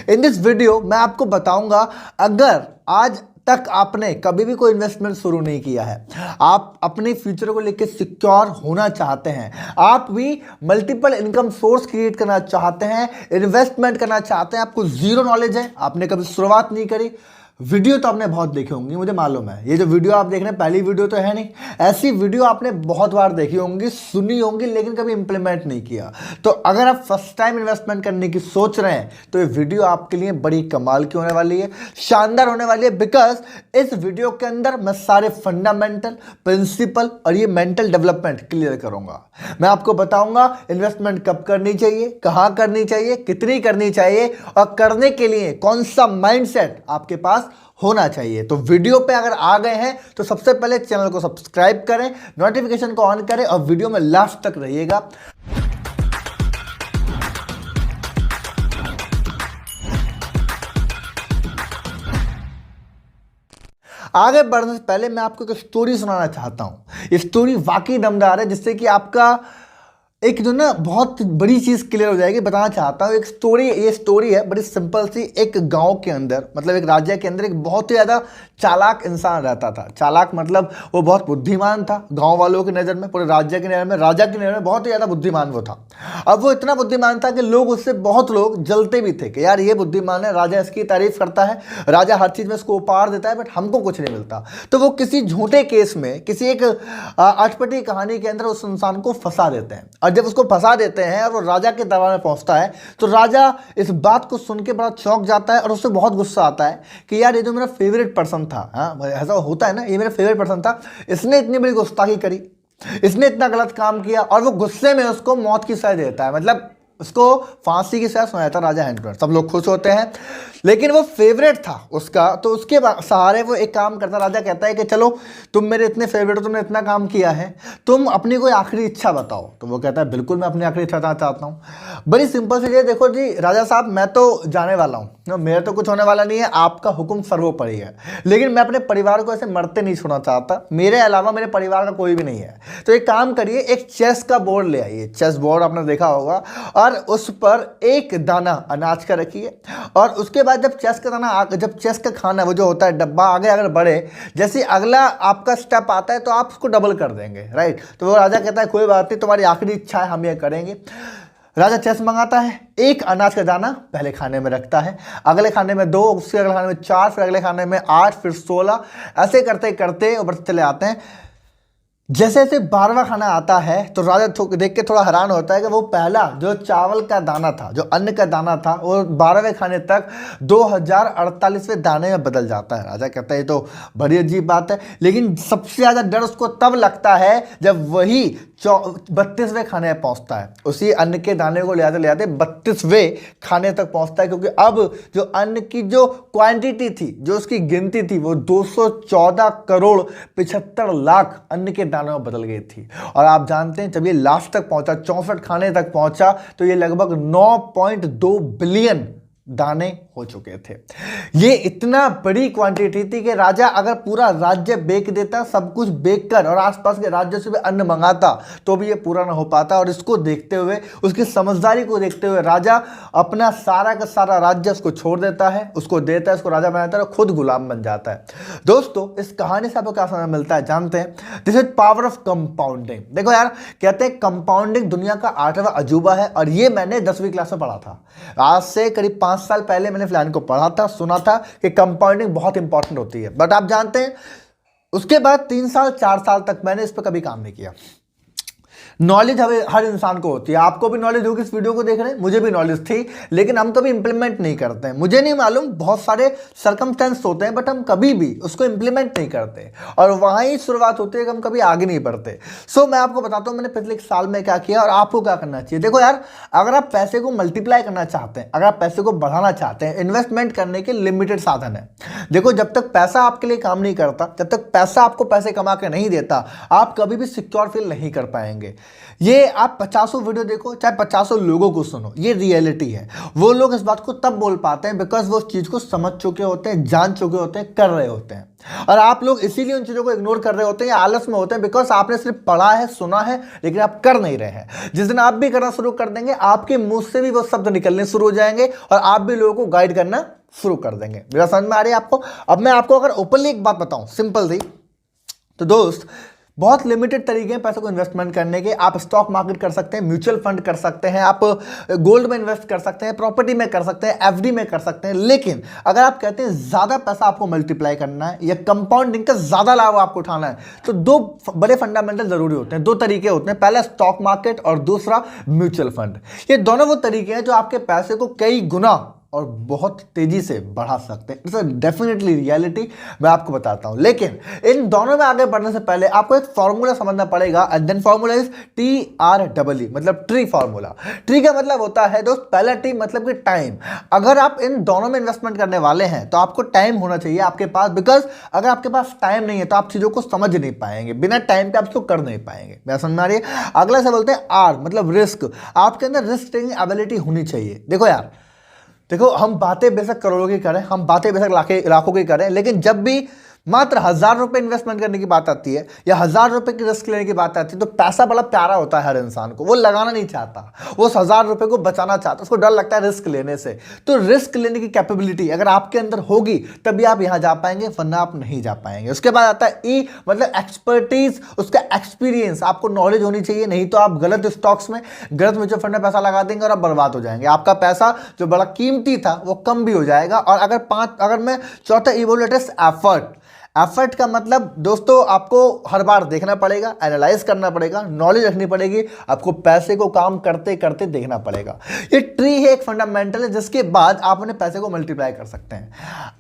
In this video मैं आपको बताऊंगा, अगर आज तक आपने कभी भी कोई इन्वेस्टमेंट शुरू नहीं किया है, आप अपने फ्यूचर को लेकर सिक्योर होना चाहते हैं, आप भी मल्टीपल इनकम सोर्स क्रिएट करना चाहते हैं, इन्वेस्टमेंट करना चाहते हैं, आपको जीरो नॉलेज है, आपने कभी शुरुआत नहीं करी, वीडियो तो आपने बहुत देखी होंगी, मुझे मालूम है। ये जो वीडियो आप देख रहे हैं पहली वीडियो तो है नहीं, ऐसी वीडियो आपने बहुत बार देखी होंगी, सुनी होंगी, लेकिन कभी इंप्लीमेंट नहीं किया। तो अगर आप फर्स्ट टाइम इन्वेस्टमेंट करने की सोच रहे हैं तो ये वीडियो आपके लिए बड़ी कमाल की होने वाली है, शानदार होने वाली है। बिकॉज इस वीडियो के अंदर मैं सारे फंडामेंटल प्रिंसिपल और ये मेंटल डेवलपमेंट क्लियर करूंगा। मैं आपको बताऊंगा इन्वेस्टमेंट कब करनी चाहिए, कहां करनी चाहिए, कितनी करनी चाहिए, और करने के लिए कौन सा माइंडसेट आपके पास होना चाहिए। तो वीडियो पे अगर आ गए हैं तो सबसे पहले चैनल को सब्सक्राइब करें, नोटिफिकेशन को ऑन करें और वीडियो में लास्ट तक रहिएगा। आगे बढ़ने से पहले मैं आपको एक स्टोरी सुनाना चाहता हूं। ये स्टोरी वाकई दमदार है, जिससे कि आपका एक जो ना बहुत बड़ी चीज क्लियर हो जाएगी। बताना चाहता हूँ एक स्टोरी, ये स्टोरी है बड़ी सिंपल सी। एक गांव के अंदर, मतलब एक राज्य के अंदर, एक बहुत ही ज्यादा चालाक इंसान रहता था। चालाक मतलब वो बहुत बुद्धिमान था गांव वालों की नज़र में, पूरे राज्य की नज़र में, राजा की नज़र में बहुत ही ज़्यादा बुद्धिमान वो था। अब वो इतना बुद्धिमान था कि लोग उससे, बहुत लोग जलते भी थे कि यार ये बुद्धिमान है, राजा इसकी तारीफ करता है, राजा हर चीज़ में इसको उपहार देता है, बट हमको कुछ नहीं मिलता। तो वो किसी झूठे केस में, किसी एक अटपटी कहानी के अंदर उस इंसान को फंसा देते हैं। और जब उसको फंसा देते हैं और वो राजा के दरबार में पहुंचता है तो राजा इस बात को सुन के बड़ा चौंक जाता है और उससे बहुत गुस्सा आता है कि यार ये जो मेरा फेवरेट पर्सन था, हाँ ऐसा होता है ना, ये मेरा फेवरेट पर्सन था, इसने इतनी बड़ी गुस्ताखी करी, इसने इतना गलत काम किया, और वो गुस्से में उसको मौत की सजा देता है। मतलब उसको फांसी की सजा सुनाया था राजा हैंड। सब लोग खुश होते हैं, लेकिन वो फेवरेट था उसका, तो उसके सहारे वो एक काम करता। राजा कहता है कि चलो तुम मेरे इतने फेवरेट हो, तुमने इतना काम किया है, तुम अपनी कोई आखिरी इच्छा बताओ। तो वो कहता है बिल्कुल मैं अपनी आखिरी इच्छा बताना चाहता हूँ। बड़ी सिंपल सी चीज़, देखो जी राजा साहब, मैं तो जाने वाला हूँ, मेरा तो कुछ होने वाला नहीं है, आपका हुक्म सर्वोपरि है, लेकिन मैं अपने परिवार को ऐसे मरते नहीं छोड़ना चाहता, मेरे अलावा मेरे परिवार का कोई भी नहीं है। तो एक काम करिए, एक चेस का बोर्ड ले आइए, चेस बोर्ड आपने देखा होगा, और उस पर एक दाना अनाज का रखिए, और उसके बाद जब चेस का दाना, जब चेस का खाना वो जो होता है डब्बा आगे अगर बढ़े, जैसे अगला आपका स्टेप आता है तो आप उसको डबल कर देंगे, राइट। तो वो राजा कहता है कोई बात नहीं, तुम्हारी आखिरी इच्छा है, हम ये करेंगे। राजा चेस मंगाता है, एक अनाज का दाना पहले खाने में रखता है, अगले खाने में 2, उसके अगले खाने में 4, फिर अगले खाने में 8, फिर 16, ऐसे करते करते ऊपर चले आते हैं। जैसे जैसे 12वां खाना आता है तो राजा देख के थोड़ा हैरान होता है कि वो पहला जो चावल का दाना था, जो अन्न का दाना था, वो 12वें खाने तक 2048वें दाने में बदल जाता है। राजा कहता है ये तो बड़ी अजीब बात है, लेकिन सबसे ज़्यादा डर उसको तब लगता है जब वही 32वें खाने में पहुंचता है। उसी अन्न के दाने को ले आते 32वें खाने तक पहुंचता है, क्योंकि अब जो अन्न की जो क्वांटिटी थी, जो उसकी गिनती थी, वो 214 करोड़ 75 लाख अन्न के दानों में बदल गई थी। और आप जानते हैं जब ये लास्ट तक पहुंचा, 64 खाने तक पहुंचा, तो ये लगभग 9.2 बिलियन दाने हो चुके थे। ये इतना बड़ी क्वांटिटी थी कि राजा अगर पूरा राज्य बेच देता, सब कुछ बेच कर, और आसपास के राज्यों से भी अन्न मंगाता, तो भी ये पूरा ना हो पाता। और इसको देखते हुए, उसकी समझदारी को देखते हुए, राजा अपना सारा का सारा राज्य उसको छोड़ देता है, उसको देता है, उसको राजा बनाता है और खुद गुलाम बन जाता है। दोस्तों, इस कहानी से आपको क्या समझ मिलता है जानते हैं? This is power of compounding. देखो यार, कहते हैं कंपाउंडिंग दुनिया का 8वां अजूबा है, और ये मैंने 10वीं क्लास में पढ़ा था। आज से करीब 5 साल पहले मैंने प्लान को पढ़ा था, सुना था कि कंपाउंडिंग बहुत इंपॉर्टेंट होती है। बट आप जानते हैं उसके बाद 3 साल 4 साल तक मैंने इस पर कभी काम नहीं किया। नॉलेज हर इंसान को होती है, आपको भी नॉलेज होगी, इस वीडियो को देख रहे हैं, मुझे भी नॉलेज थी, लेकिन हम कभी इंप्लीमेंट नहीं करते हैं। मुझे नहीं मालूम, बहुत सारे सर्कमस्टेंस होते हैं, बट हम कभी भी उसको इंप्लीमेंट नहीं करते, और वहां ही शुरुआत होती है कि हम कभी आगे नहीं बढ़ते। सो मैं आपको बताता हूं मैंने पिछले 1 साल में क्या किया और आपको क्या करना चाहिए। देखो यार, अगर आप पैसे को मल्टीप्लाई करना चाहते हैं, अगर आप पैसे को बढ़ाना चाहते हैं, इन्वेस्टमेंट करने के लिमिटेड साधन है। देखो, जब तक पैसा आपके लिए काम नहीं करता, जब तक पैसा आपको पैसे कमा के नहीं देता, आप कभी भी सिक्योर फील नहीं कर पाएंगे। ये आप 50 वीडियो देखो, चाहे 50 लोगों को सुनो, ये रियलिटी है। वो लोग इस बात को तब बोल पाते हैं बिकॉज वो उस चीज़ को समझ चुके होते हैं, जान चुके होते हैं, कर रहे होते हैं। और आप लोग इसीलिए उन चीज़ों को इग्नोर कर रहे होते हैं या आलस में होते हैं बिकॉज आपने सिर्फ पढ़ा है, सुना है, लेकिन आप कर नहीं रहे हैं। जिस दिन आप भी करना शुरू कर देंगे, आपके मुंह से भी वो शब्द निकलने शुरू हो जाएंगे और आप भी लोगों को गाइड करना शुरू कर देंगे। मेरा समझ में आ रही है आपको? अब मैं आपको अगर ओपनली एक बात बताऊं, सिंपल सी, तो दोस्त बहुत लिमिटेड तरीके हैं पैसे को इन्वेस्टमेंट करने के। आप स्टॉक मार्केट कर सकते हैं, म्यूचुअल फंड कर सकते हैं, आप गोल्ड में इन्वेस्ट कर सकते हैं, प्रॉपर्टी में कर सकते हैं, एफडी में कर सकते हैं। लेकिन अगर आप कहते हैं ज़्यादा पैसा आपको मल्टीप्लाई करना है या कंपाउंडिंग का ज़्यादा लाभ आपको उठाना है, तो दो बड़े फंडामेंटल ज़रूरी होते हैं, दो तरीके होते हैं। पहला स्टॉक मार्केट और दूसरा म्यूचुअल फंड। ये दोनों वो तरीके हैं जो आपके पैसे को कई गुना और बहुत तेजी से बढ़ा सकते हैं। इट्स डेफिनेटली रियलिटी, मैं आपको बताता हूं। लेकिन इन दोनों में आगे बढ़ने से पहले आपको एक फॉर्मूला समझना पड़ेगा, and then formula is TREE, मतलब ट्री फॉर्मूला। ट्री का मतलब होता है दोस्त, पहला टी मतलब कि टाइम। अगर आप इन दोनों में इन्वेस्टमेंट करने वाले हैं तो आपको टाइम होना चाहिए आपके पास, बिकॉज अगर आपके पास टाइम नहीं है तो आप चीजों को समझ नहीं पाएंगे, बिना टाइम पे आप इसको कर नहीं पाएंगे। मैं समझ में आ रही है? अगला से बोलते हैं R, मतलब रिस्क। आपके अंदर रिस्क टेकिंग एबिलिटी होनी चाहिए। देखो यार, देखो हम बातें बेशक करोड़ों की करें, हम बातें बेशक लाखों की करें, लेकिन जब भी मात्र 1000 रुपये इन्वेस्टमेंट करने की बात आती है या 1000 रुपये की रिस्क लेने की बात आती है, तो पैसा बड़ा प्यारा होता है हर इंसान को। वो लगाना नहीं चाहता, वो उस 1000 रुपये को बचाना चाहता है, उसको डर लगता है रिस्क लेने से। तो रिस्क लेने की कैपेबिलिटी अगर आपके अंदर होगी तभी आप यहाँ जा पाएंगे, वरना आप नहीं जा पाएंगे। उसके बाद आता है E, मतलब एक्सपर्टीज, उसका एक्सपीरियंस। आपको नॉलेज होनी चाहिए, नहीं तो आप गलत स्टॉक्स में, गलत म्यूचुअल फंड में पैसा लगा देंगे और आप बर्बाद हो जाएंगे। आपका पैसा जो बड़ा कीमती था वो कम भी हो जाएगा। और अगर मैं चौथा E बोलूँ, इट इज एफर्ट। एफर्ट का मतलब दोस्तों आपको हर बार देखना पड़ेगा, एनालाइज करना पड़ेगा, नॉलेज रखनी पड़ेगी, आपको पैसे को काम करते करते देखना पड़ेगा। ये ट्री है, एक फंडामेंटल है, जिसके बाद आप अपने पैसे को मल्टीप्लाई कर सकते हैं।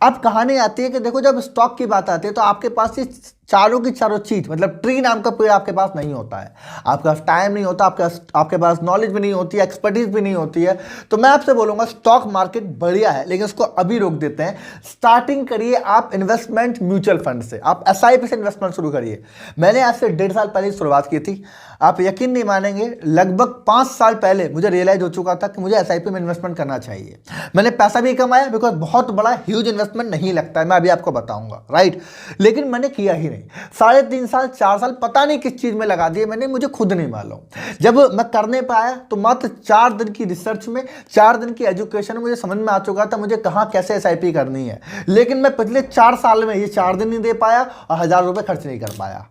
अब कहानी आती है कि देखो, जब स्टॉक की बात आती है तो आपके पास ये चारों की चारों चीज, मतलब ट्री नाम का पेड़ आपके पास नहीं होता है। आपके पास टाइम नहीं होता, आपके पास नॉलेज भी नहीं होती है, एक्सपर्टीज भी नहीं होती है। तो मैं आपसे बोलूंगा स्टॉक मार्केट बढ़िया है, लेकिन उसको अभी रोक देते हैं। स्टार्टिंग करिए आप इन्वेस्टमेंट म्यूचुअल फंड से, आप SIP से इन्वेस्टमेंट शुरू करिए। मैंने आज से 1.5 साल पहले शुरुआत की थी। आप यकीन नहीं मानेंगे, लगभग 5 साल पहले मुझे रियलाइज हो चुका था कि मुझे SIP में इन्वेस्टमेंट करना चाहिए। मैंने पैसा भी कमाया, बिकॉज बहुत बड़ा ह्यूज इन्वेस्टमेंट नहीं लगता है, मैं अभी आपको बताऊंगा, राइट। लेकिन मैंने किया ही नहीं। 3.5 साल 4 साल पता नहीं किस चीज में लगा दिए मैंने, मुझे खुद नहीं मालूम। जब मैं करने पाया तो मात्र 4 दिन की रिसर्च में, 4 दिन की एजुकेशन में मुझे समझ में आ चुका था मुझे कहाँ कैसे SIP करनी है। लेकिन मैं पिछले 4 साल में ये 4 दिन नहीं दे पाया और 1000 रुपये खर्च नहीं कर पाया।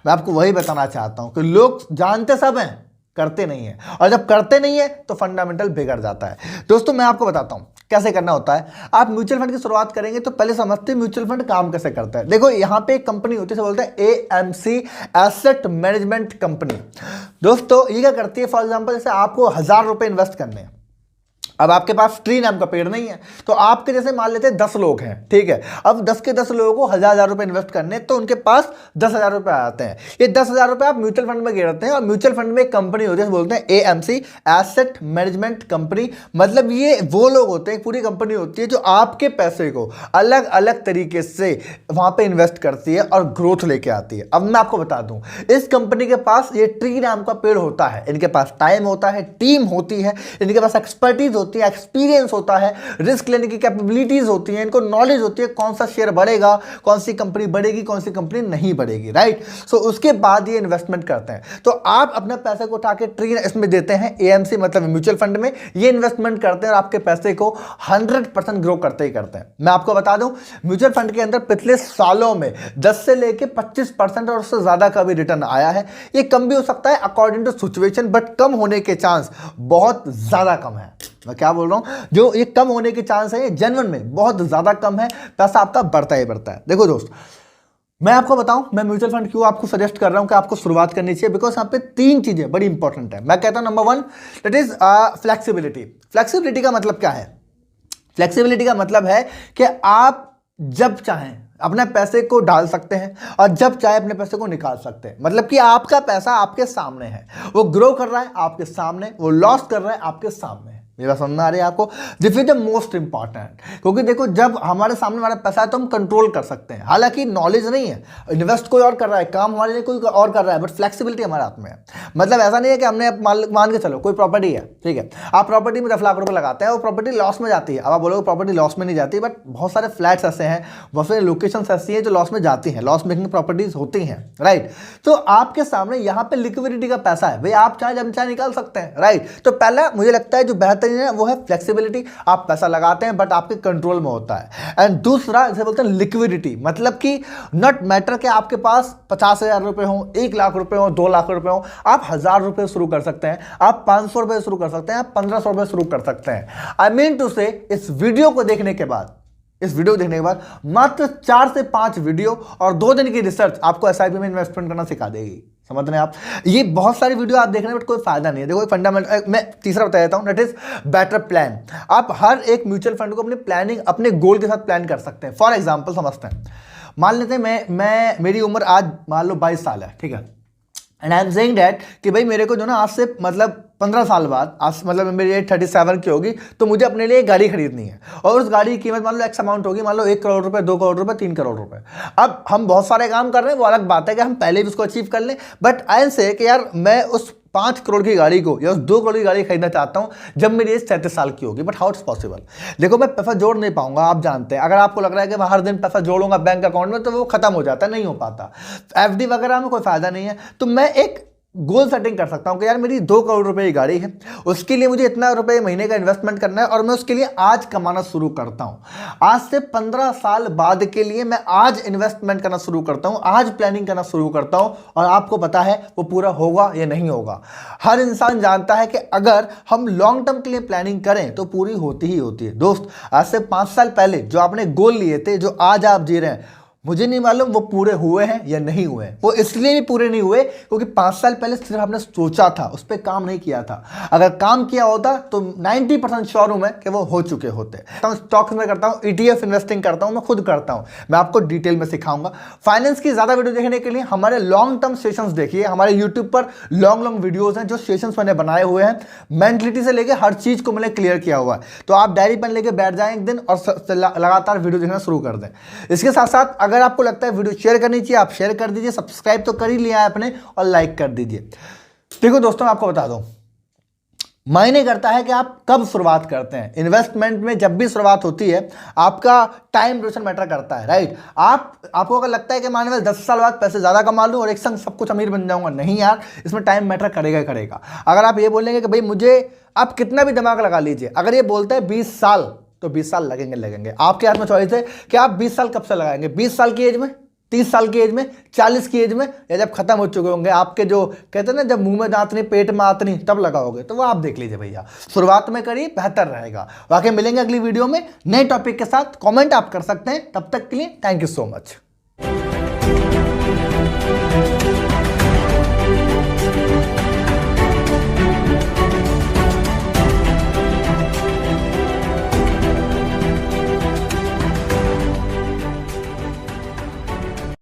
मैं आपको वही बताना चाहता हूं कि लोग जानते सब हैं, करते नहीं है, और जब करते नहीं है तो फंडामेंटल बिगड़ जाता है। दोस्तों मैं आपको बताता हूं कैसे करना होता है। आप म्यूचुअल फंड की शुरुआत करेंगे तो पहले समझते हैं म्यूचुअल फंड काम कैसे करता है। देखो यहां पे एक कंपनी होती है, बोलते हैं AMC, एसेट मैनेजमेंट कंपनी। दोस्तों ये क्या करती है, फॉर एग्जांपल जैसे आपको 1000 रुपये इन्वेस्ट करने हैं। अब आपके पास ट्री नाम का पेड़ नहीं है, तो आपके जैसे मान लेते हैं 10 लोग हैं, ठीक है। अब 10 के 10 लोगों को 1000 रुपये इन्वेस्ट करने, तो उनके पास 10,000 रुपये आते हैं। ये 10,000 रुपये आप म्यूचुअल फंड में गिरते हैं, और म्यूचुअल फंड में एक कंपनी होती है, बोलते हैं AMC, एसेट मैनेजमेंट कंपनी। मतलब ये वो लोग होते हैं, पूरी कंपनी होती है जो आपके पैसे को अलग अलग तरीके से वहां पर इन्वेस्ट करती है और ग्रोथ लेके आती है। अब मैं आपको बता दूं, इस कंपनी के पास ये ट्री नाम का पेड़ होता है, इनके पास टाइम होता है, टीम होती है, इनके पास एक्सपर्टीज होती है, एक्सपीरियंस होता है, रिस्क लेने की कैपेबिलिटीज होती है, इनको नॉलेज होती है कौन सा शेयर बढ़ेगा, कौन सी कंपनी बढ़ेगी, कौन सी कंपनी नहीं बढ़ेगी, राइट। सो उसके बाद ये इन्वेस्टमेंट करते हैं। तो आप अपने पैसे को उठा के ट्री इसमें देते हैं, AMC मतलब म्यूचुअल फंड में, ये इन्वेस्टमेंट करते हैं और आपके पैसे को 100% ग्रो करते ही करते हैं। मैं आपको बता दूं, म्यूचुअल फंड के अंदर पिछले सालों में 10 से लेके 25% और उससे ज्यादा का भी रिटर्न आया है। ये कम भी हो सकता है अकॉर्डिंग टू सिचुएशन, बट कम होने के चांस बहुत ज्यादा कम है। मैं क्या बोल रहा हूं, जो ये कम होने के चांस है ये जेन्युइन में बहुत ज्यादा कम है, पैसा आपका बढ़ता ही बढ़ता है। देखो दोस्त, मैं आपको बताऊं, मैं म्यूचुअल फंड क्यों आपको सजेस्ट कर रहा हूं कि आपको शुरुआत करनी चाहिए, बिकॉज यहाँ पे 3 चीजें बड़ी इंपॉर्टेंट है। मैं कहता हूं number 1 that is flexibility. Flexibility का मतलब क्या है? फ्लेक्सिबिलिटी का मतलब है कि आप जब चाहें अपने पैसे को डाल सकते हैं और जब चाहे अपने पैसे को निकाल सकते हैं। मतलब कि आपका पैसा आपके सामने है, वो ग्रो कर रहा है आपके सामने, वो लॉस कर रहा है आपके सामने है। मेरी बात समझ में आ रही है आपको? This is the most important, क्योंकि देखो जब हमारे सामने हमारा पैसा है तो हम कंट्रोल कर सकते हैं। हालांकि नॉलेज नहीं है, इन्वेस्ट कोई और कर रहा है, काम हमारे लिए कोई और कर रहा है, बट फ्लेक्सिबिलिटी हमारे हाथ में है। मतलब ऐसा नहीं है कि हमने मान के चलो कोई प्रॉपर्टी है, ठीक है, आप प्रॉपर्टी में 10 लाख रुपए लगाते हैं, वो प्रॉपर्टी लॉस में जाती है। अब आप बोलोगे प्रॉपर्टी लॉस में नहीं जाती, बट बहुत सारे फ्लैट्स ऐसे हैं, बहुत सारी लोकेशन ऐसी हैं जो लॉस में जाती हैं, लॉस मेकिंग प्रॉपर्टीज होती हैं, राइट। तो आपके सामने यहाँ पे लिक्विडिटी का पैसा है भाई, आप चाहे जब चाहे निकाल सकते हैं, राइट। तो पहला मुझे लगता है जो बेहतरीन है वो है फ्लेक्सिबिलिटी, आप पैसा लगाते हैं बट आपके कंट्रोल में होता है। एंड दूसरा इसे बोलते हैं लिक्विडिटी, मतलब कि नॉट मैटर कि आपके पास 50,000 रुपए हो, 1 लाख रुपए हो, 2 लाख रुपए हो, आप 1,000 रुपए शुरू कर सकते हैं, आप 500 रुपए शुरू कर सकते हैं, आप 1,500 रुपए शुरू कर सकते हैं। आई मीन टू से इस वीडियो को देखने के बाद, मात्र 4 से 5 वीडियो और 2 दिन की रिसर्च आपको एसआईपी में इन्वेस्टमेंट करना सिखा देगी। समझ रहे हैं आप? ये बहुत सारी वीडियो आप देख रहे हैं बट कोई फायदा नहीं है। देखो फंडामेंटल, मैं तीसरा बता देता हूं, दैट इज बेटर प्लान। आप हर एक म्यूचुअल फंड को अपनी प्लानिंग, अपने गोल के साथ प्लान कर सकते हैं। फॉर एग्जांपल समझते हैं, मान लेते हैं मैं मेरी उम्र आज मान लो 22 साल है, ठीक है, and I am saying that कि भाई मेरे को जो ना आज से मतलब 15 साल बाद, आज मतलब मेरी एज 37 की होगी, तो मुझे अपने लिए एक गाड़ी खरीदनी है और उस गाड़ी की कीमत मान लो एक्स अमाउंट होगी, मान लो 1 करोड़ रुपए, 2 करोड़ रुपए, 3 करोड़ रुपए। अब हम बहुत सारे काम कर रहे हैं, वो अलग बात है कि हम पहले भी उसको अचीव कर लें, बट आई से कि यार मैं उस 5 करोड़ की गाड़ी को या उस 2 करोड़ की गाड़ी खरीदना चाहता हूं जब मेरी एज 37 साल की होगी, बट हाउ इट्स पॉसिबल? देखो मैं पैसा जोड़ नहीं पाऊंगा, आप जानते हैं। अगर आपको लग रहा है कि मैं हर दिन पैसा जोड़ूंगा बैंक अकाउंट में तो वो खत्म हो जाता है, नहीं हो पाता। एफडी वगैरह में कोई फायदा नहीं है। तो मैं एक गोल सेटिंग कर सकता हूं कि यार मेरी 2 करोड़ रुपए की गाड़ी है, उसके लिए मुझे इतना रुपए महीने का इन्वेस्टमेंट करना है और मैं उसके लिए आज कमाना शुरू करता हूं। आज से 15 साल बाद के लिए मैं आज इन्वेस्टमेंट करना शुरू करता हूं, आज प्लानिंग करना शुरू करता हूं, और आपको पता है वो पूरा होगा या नहीं होगा। हर इंसान जानता है कि अगर हम लॉन्ग टर्म के लिए प्लानिंग करें तो पूरी होती ही होती है। दोस्त, आज से 5 साल पहले जो आपने गोल लिए थे, जो आज आप जी रहे हैं, मुझे नहीं मालूम वो पूरे हुए हैं या नहीं हुए। वो इसलिए भी पूरे नहीं हुए क्योंकि 5 साल पहले सिर्फ आपने सोचा था, उस पर काम नहीं किया था। अगर काम किया होता तो 90% श्योर हूं मैं कि वो हो चुके होते। स्टॉक्स में करता हूं, ETF इन्वेस्टिंग करता हूं, मैं खुद करता हूं, मैं आपको डिटेल में सिखाऊंगा। फाइनेंस की ज्यादा वीडियो देखने के लिए हमारे लॉन्ग टर्म सेशंस देखिए। हमारे यूट्यूब पर लॉन्ग वीडियोज हैं जो सेशंस मैंने बनाए हुए हैं, मेंटलिटी से लेकर हर चीज को मैंने क्लियर किया हुआ है। तो आप डायरी पेन लेके बैठ जाएं एक दिन और लगातार वीडियो देखना शुरू कर दें। इसके साथ साथ अगर आपको लगता है वीडियो शेयर करनी चाहिए, आप शेयर कर दीजिए, सब्सक्राइब तो कर ही लिया है आपने, और लाइक कर दीजिए। देखो दोस्तों, मैं आपको बता दूं, मायने करता है कि आप कब शुरुआत करते हैं। इन्वेस्टमेंट में जब भी शुरुआत होती है आपका टाइम ड्यूरेशन मैटर करता है, राइट। आपको अगर लगता है कि माने 10 साल बाद पैसे ज्यादा कमा लूं और एक संग सब कुछ अमीर बन जाऊंगा, नहीं यार, इसमें टाइम मैटर करेगा ही करेगा। अगर आप ये बोलेंगे कि भाई मुझे, आप कितना भी दिमाग लगा लीजिए, अगर ये बोलता है 20 साल तो 20 साल लगेंगे। आपके हाथ में चॉइस है कि आप 20 साल कब से लगाएंगे, 20 साल की एज में, 30 साल की एज में, 40 की एज में, या जब खत्म हो चुके होंगे आपके, जो कहते हैं ना जब मुंह में दांत नहीं पेट में आत नहीं, तब लगाओगे। तो वो आप देख लीजिए भैया, शुरुआत में करिए, बेहतर रहेगा। वाकई मिलेंगे अगली वीडियो में नए टॉपिक के साथ। कमेंट आप कर सकते हैं। तब तक के लिए थैंक यू सो मच।